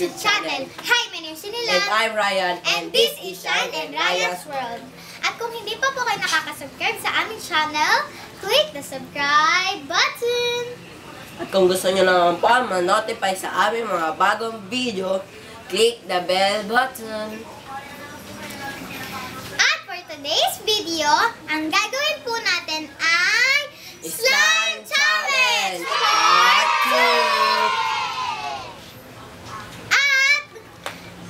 YouTube channel. Hi, my name is Nila. And I'm Ryan. And this is Shine and Raya's World. At kung hindi pa po kayo nakaka-subscribe sa aming channel, click the subscribe button. At kung gusto nyo naman po ma-notify sa aming mga bagong video, click the bell button. At for today's video, ang gagawin po natin ay Slime Challenge Part 2!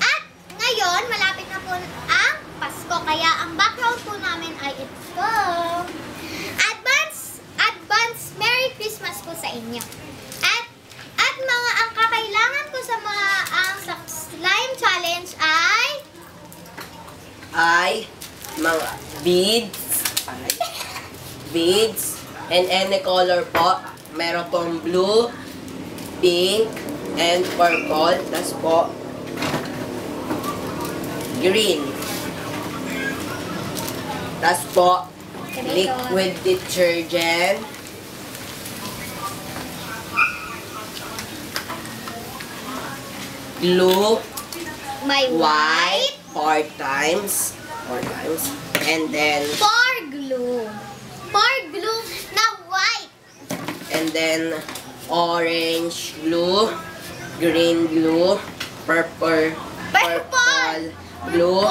At ngayon, malapit na po ang Pasko, kaya ang background po namin ay ito. Advance Merry Christmas po sa inyo. At ang kakailangan ko sa mga sa Slime Challenge ay mga beads, and any color po. Meron pong blue, pink, and purple. Tas po, green. Tas po, liquid detergent. Glue, may white, 4 times. And then, for glue na white. and then orange glue, green glue, purple glue,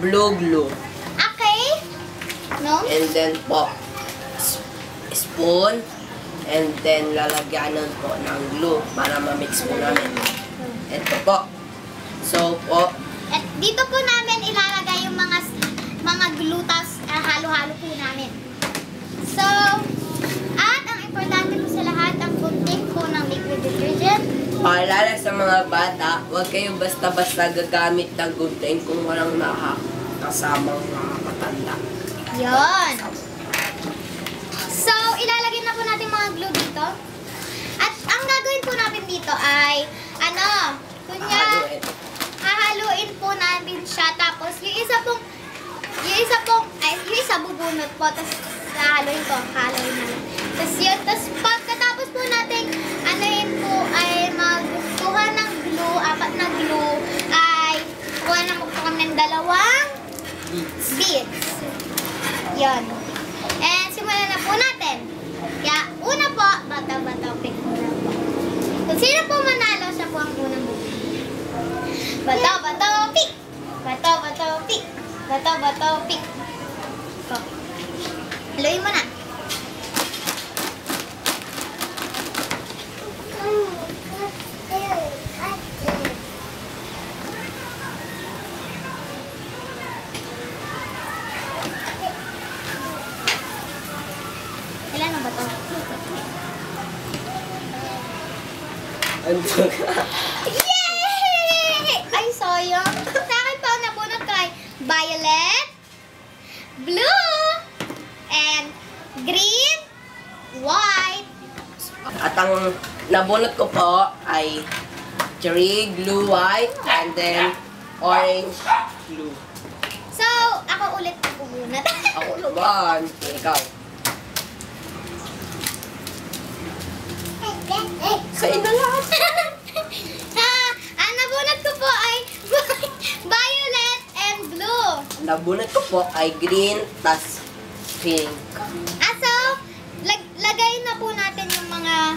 blue glue. Okay? No? And then po, spoon, and then lalagyanan po ng glue para ma-mix po namin. Ito po. So po, At dito po namin ilalagay yung mga glue, tas halo-halo po namin. So, at ang importante po sa lahat, ang gunting po ng liquid detergent. paalala sa mga bata, huwag kayong basta-basta gagamit ng gunting kung walang kasamang mga matanda. Yon. So, ilalagay na po natin mga glue dito. At ang gagawin po natin dito ay, hahaluin po natin siya. Tapos, yung isa bubunot po. Tapos, hahaluin natin. Tapos yun, pagkatapos po natin, po ay magkuha ng glue, 4 na glue, ay kuha na po kami ng 2 beads. Yun. And simulan na po natin. Kaya, una po, bato-bato pick muna po. Kung sino po manalo, siya po ang unang bumili. Bato-bato pick! Bato-bato pick! Bato-bato pick! So, haluin mo na. Ilan na ba ito? Yay! Ay, sayang. Sa akin po, nabunot ko ay violet, blue, and green, white. At ang nabunot ko po ay cherry, blue, white, and then orange, blue. So, ako ulit bubunot. Ako naman. Ikaw. Sa'yo na lang. Ang nabunot ko po ay violet and blue. Nabunot ko po ay green, tas pink. So, lagay na po natin yung mga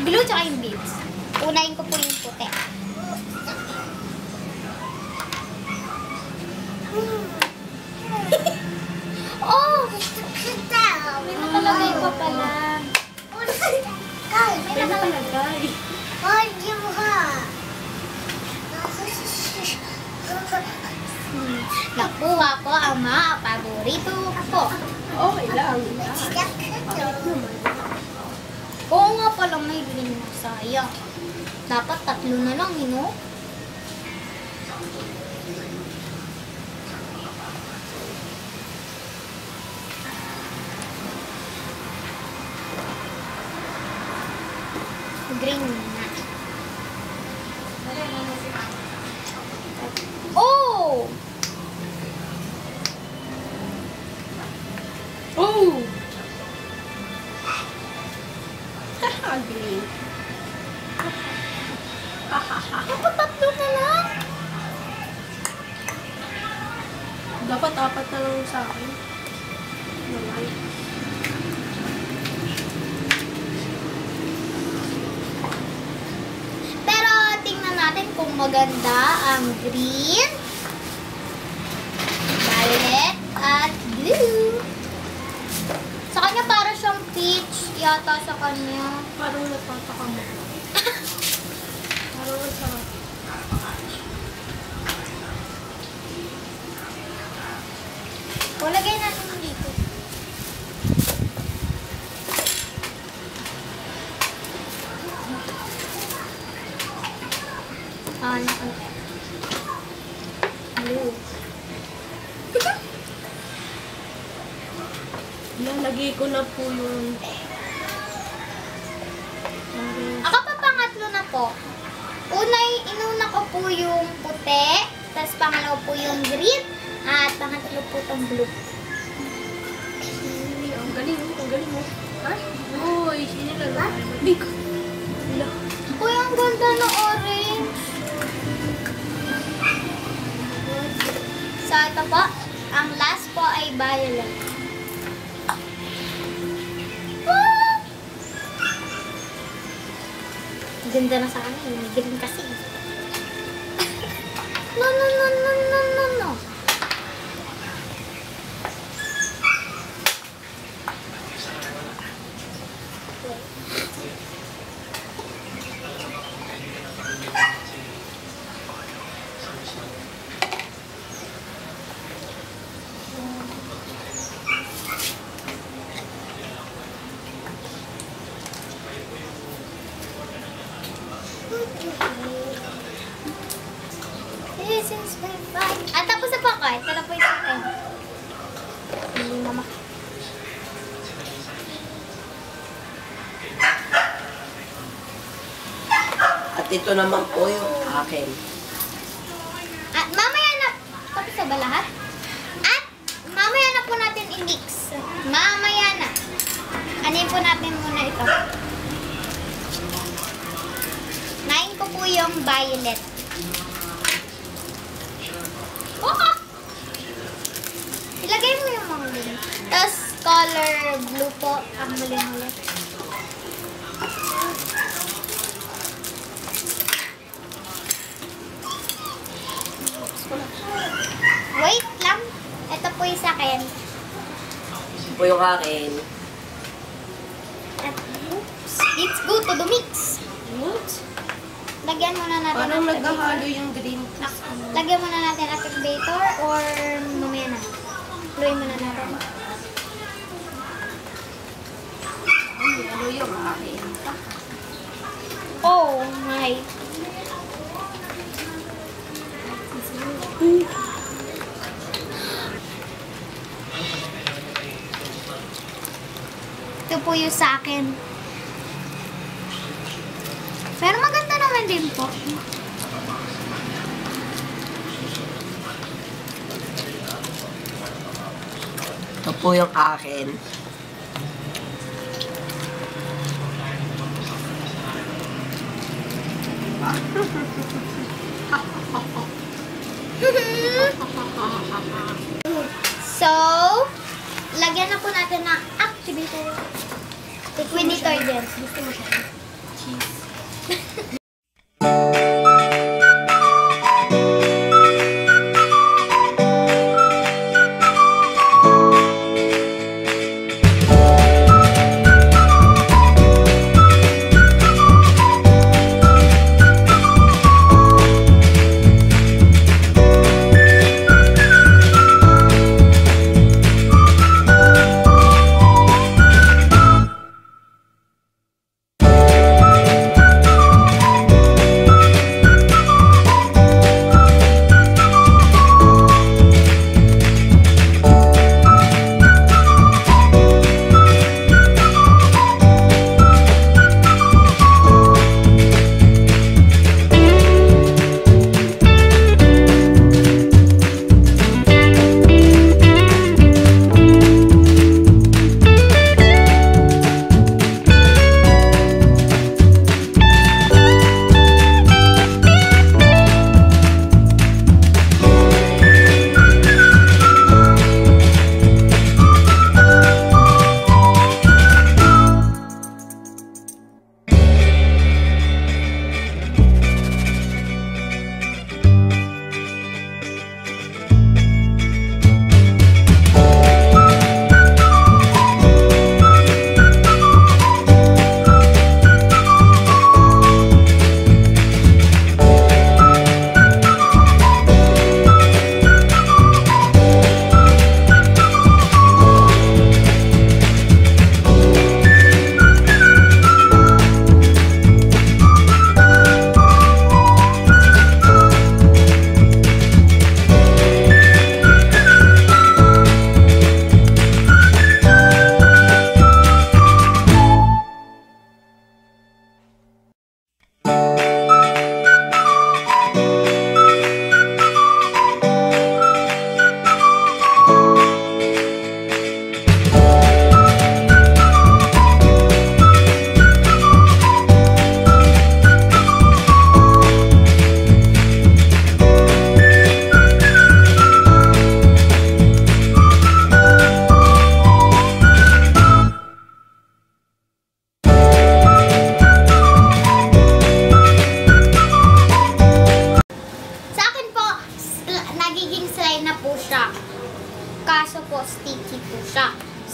glue tsaka yung beads. Unahin ko po yung puti. Oh! May nakalagay pa pala. May nakalagay. Nakuha ko ang mga paborito ko. Okay lang. Oo nga pala, may green na sayang. Dapat 3 na lang, no? Green na. Oh! Oh! Green. nagtatanong sa akin. Naway. Pero tingnan natin kung maganda ang green, violet, at blue. Sa kanya para siyang peach yata sa kanya. Parang natataka mo. Parang masarap. O, lagay natin dito. Ano? Blue. Lalagay ko na po yung... Ako pa pangatlo na po. Inuna ko po yung puti, tapos pangalawa po yung green, at pangatlo po itong blue. Ang galing mo, ang galing mo. Ha? Uy, sinilala. Hindi ko. Wala. Uy, ang ganda na orange. So, ito po. Ang last po ay violet. Ah! Ganda na sa akin. May green kasi. No. This is my fun. At tapos na po ako. Ito na po yung akin. Hindi mama. At ito naman po yung akin. At mamaya na. Tapos na ba lahat? At mamaya na po natin i-mix. Mamaya na. Anin po natin muna ito. Nain ko po yung violet. Oh! Ilagay mo yung mga green. Tapos color blue po ang muli-muli. Wait lang. Ito po yung sa akin. Ito po yung akin. At oops, let's go to the mix. What? Lagyan muna natin Parang ng naghahalo yung green. Lagyan muna natin activator or mamaya na. Haluin muna natin. Ano yung akin? Oh my. Ito po yung sa akin. Pero maganda naman din po. Ito po yung akin. So, lagyan na po natin ng activator. Liquidator din. Gusto mo siya? Cheese.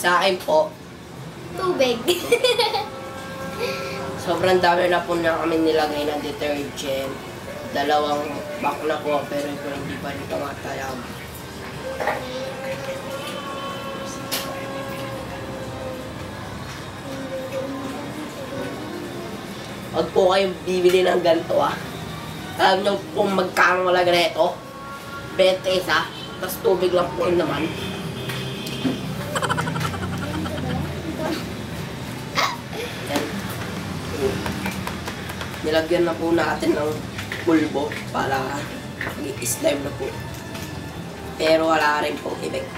Sa akin po, Tubig. sobrang dami na po na kami nilagay ng detergent. 2 pack na po, pero ito hindi pa rin tumatayag. Huwag po kayong bibili ng ganito ah. Alam nyo kung magkano wala ganito? 20 isa, tapos tubig lang po yun naman. Yan. Nilagyan na po natin ng pulbo para mag-slime na po. Pero wala rin po effect.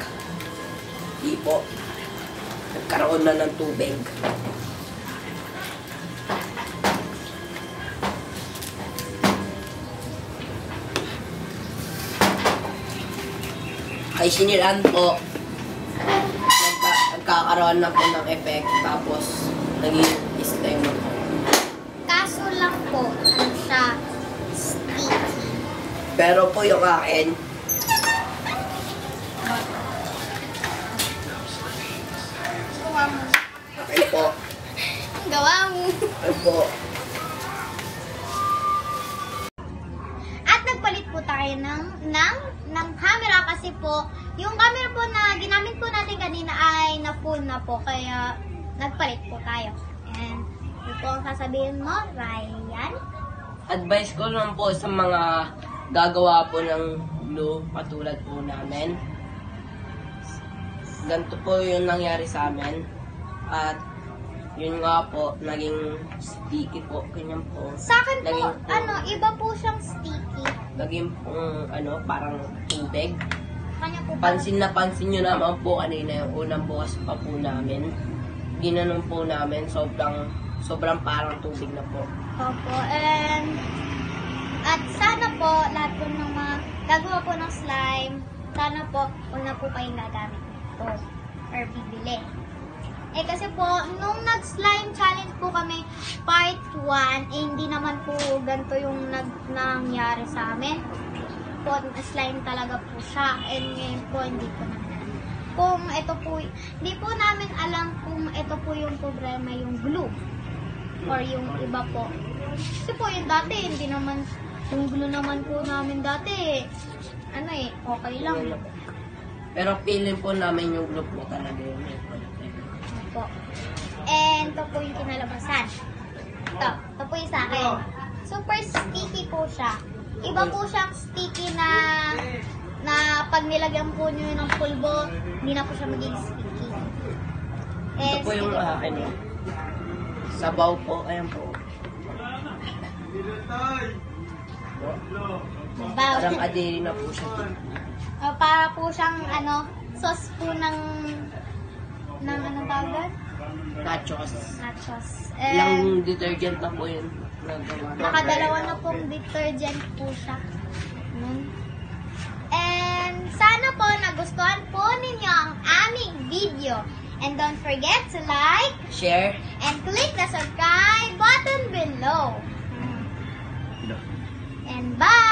Hindi po. Nagkaroon na ng tubig. Ay sinilaan po. Nagkakaroon na po ng effect. Tapos naging slime na po. Kaso lang po, ano siya, sticky. Pero po yung akin, Gawa mo. okay po. Gawa mo. Okay po. At nagpalit po tayo ng camera kasi po, yung camera po na ginamit po natin kanina ay na-full na po. Kaya nagpalit po tayo. And ito po ang sasabihin mo, Ryan. Advice ko naman po sa mga gagawa po ng glue patulad po namin. Ganito po yung nangyari sa amin. At yun nga po, naging sticky po. Ganyan po. Sa akin po, Naging iba po siyang sticky. Naging parang tubig. Kanya po Pansin nyo naman po kanina yung unang bukas pa po namin. Ginanon po namin, sobrang parang tubig na po. Opo, and at sana po, lahat po ng mga gagawa po ng slime, sana po, una po kayong gagamit ito or bibili. Eh kasi po, nung nag-slime challenge po kami, part 1, hindi naman po ganito yung nangyari sa amin. Po, slime talaga po siya, and ngayon po, hindi po namin kung ito po, hindi po namin alam kung ito po yung problema, yung glue or yung iba po. Kasi po yung dati, hindi naman, yung glue naman po namin dati, okay lang. Pero feeling po namin yung glue po talaga yun. Po. And ito po yung kinalabasan. Ito po yung sa akin. Super sticky po siya. Iba po siyang sticky na pag nilagyan po nyo ng pulbo, hindi na po siya maging sticky. Ito po yung akin. Sabaw po, ayan po. Parang adiri na po siya. Para po siyang sauce po ng anong tawag? Nachos. Nachos. Ilang detergent na po yun. Nakadalawa na pong detergent po siya. And sana po nagustuhan po ninyo ang aming video. And don't forget to like, Share. and click the subscribe button below. And bye!